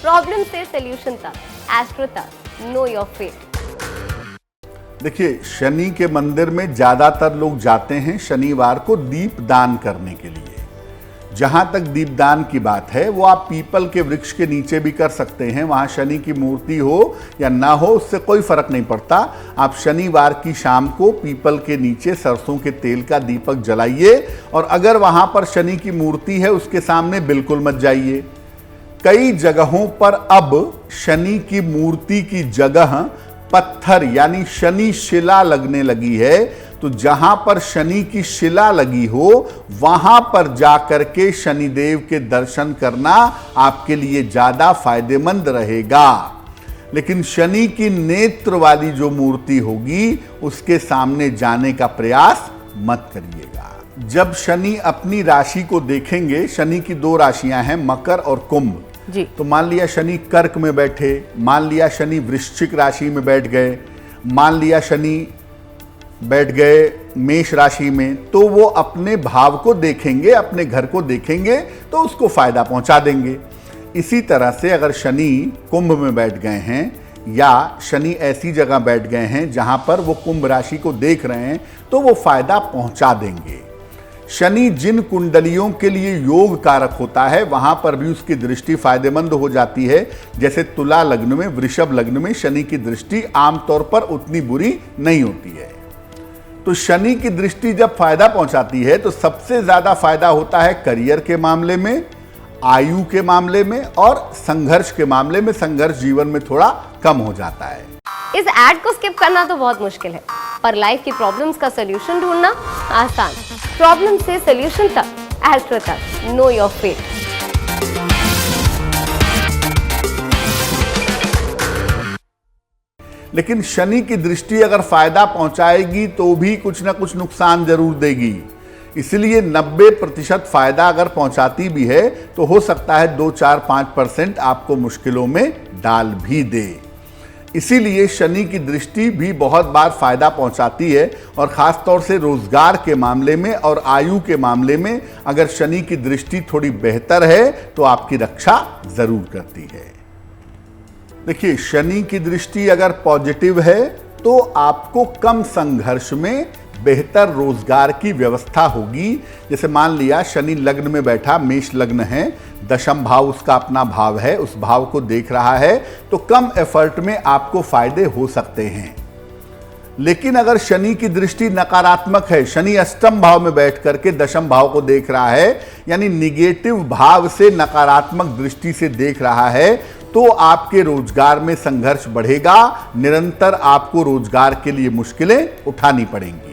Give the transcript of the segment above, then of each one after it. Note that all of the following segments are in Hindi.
प्रॉब्लम से सोल्यूशन तक, एस्ट्रो तक, नो योर फेट। देखिए, शनि के मंदिर में ज्यादातर लोग जाते हैं शनिवार को दीप दान करने के लिए। जहां तक दीपदान की बात है, वो आप पीपल के वृक्ष के नीचे भी कर सकते हैं। वहां शनि की मूर्ति हो या ना हो, उससे कोई फर्क नहीं पड़ता। आप शनिवार की शाम को पीपल के नीचे सरसों के तेल का दीपक जलाइए, और अगर वहां पर शनि की मूर्ति है उसके सामने बिल्कुल मत जाइए। कई जगहों पर अब शनि की मूर्ति की जगह पत्थर यानी शनि शिला लगने लगी है। तो जहां पर शनि की शिला लगी हो वहां पर जाकर के शनिदेव के दर्शन करना आपके लिए ज्यादा फायदेमंद रहेगा। लेकिन शनि की नेत्र वाली जो मूर्ति होगी उसके सामने जाने का प्रयास मत करिएगा। जब शनि अपनी राशि को देखेंगे, शनि की 2 राशियां हैं, मकर और कुंभ जी। तो मान लिया शनि कर्क में बैठे, मान लिया शनि वृश्चिक राशि में बैठ गए, मान लिया शनि बैठ गए मेष राशि में, तो वो अपने भाव को देखेंगे, अपने घर को देखेंगे तो उसको फायदा पहुंचा देंगे। इसी तरह से अगर शनि कुंभ में बैठ गए हैं या शनि ऐसी जगह बैठ गए हैं जहां पर वो कुंभ राशि को देख रहे हैं तो वो फायदा पहुंचा देंगे। शनि जिन कुंडलियों के लिए योग कारक होता है वहां पर भी उसकी दृष्टि फायदेमंद हो जाती है। जैसे तुला लग्न में, वृषभ लग्न में शनि की दृष्टि आमतौर पर उतनी बुरी नहीं होती है। तो शनि की दृष्टि जब फायदा पहुंचाती है तो सबसे ज्यादा फायदा होता है करियर के मामले में, आयु के मामले में और संघर्ष के मामले में। संघर्ष जीवन में थोड़ा कम हो जाता है। इस एड को स्किप करना तो बहुत मुश्किल है, पर लाइफ की प्रॉब्लम्स का सोल्यूशन ढूंढना आसान। प्रॉब्लम से सोल्यूशन तक, एस्ट्रो तक, नो योर फेट। लेकिन शनि की दृष्टि अगर फायदा पहुंचाएगी तो भी कुछ ना कुछ नुकसान जरूर देगी। इसलिए 90% फायदा अगर पहुंचाती भी है तो हो सकता है 2, 4, 5% आपको मुश्किलों में डाल भी दे। इसीलिए शनि की दृष्टि भी बहुत बार फायदा पहुंचाती है, और खास तौर से रोजगार के मामले में और आयु के मामले में अगर शनि की दृष्टि थोड़ी बेहतर है तो आपकी रक्षा जरूर करती है। देखिए, शनि की दृष्टि अगर पॉजिटिव है तो आपको कम संघर्ष में बेहतर रोजगार की व्यवस्था होगी। जैसे मान लिया शनि लग्न में बैठा, मेष लग्न है, दशम भाव उसका अपना भाव है, उस भाव को देख रहा है, तो कम एफर्ट में आपको फायदे हो सकते हैं। लेकिन अगर शनि की दृष्टि नकारात्मक है, शनि अष्टम भाव में बैठ करके दशम भाव को देख रहा है, यानी निगेटिव भाव से नकारात्मक दृष्टि से देख रहा है, तो आपके रोजगार में संघर्ष बढ़ेगा। निरंतर आपको रोजगार के लिए मुश्किलें उठानी पड़ेंगी।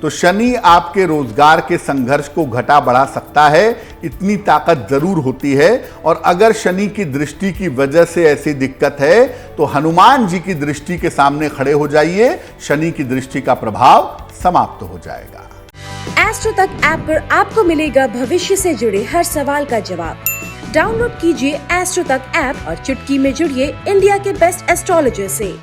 तो शनि आपके रोजगार के संघर्ष को घटा बढ़ा सकता है, इतनी ताकत जरूर होती है। और अगर शनि की दृष्टि की वजह से ऐसी दिक्कत है तो हनुमान जी की दृष्टि के सामने खड़े हो जाइए, शनि की दृष्टि का प्रभाव समाप्त हो जाएगा। एस्ट्रो तक ऐप पर आपको मिलेगा भविष्य से जुड़े हर सवाल का जवाब। डाउनलोड कीजिए एस्ट्रो तक ऐप और चुटकी में जुड़िए इंडिया के बेस्ट एस्ट्रोलॉजर से।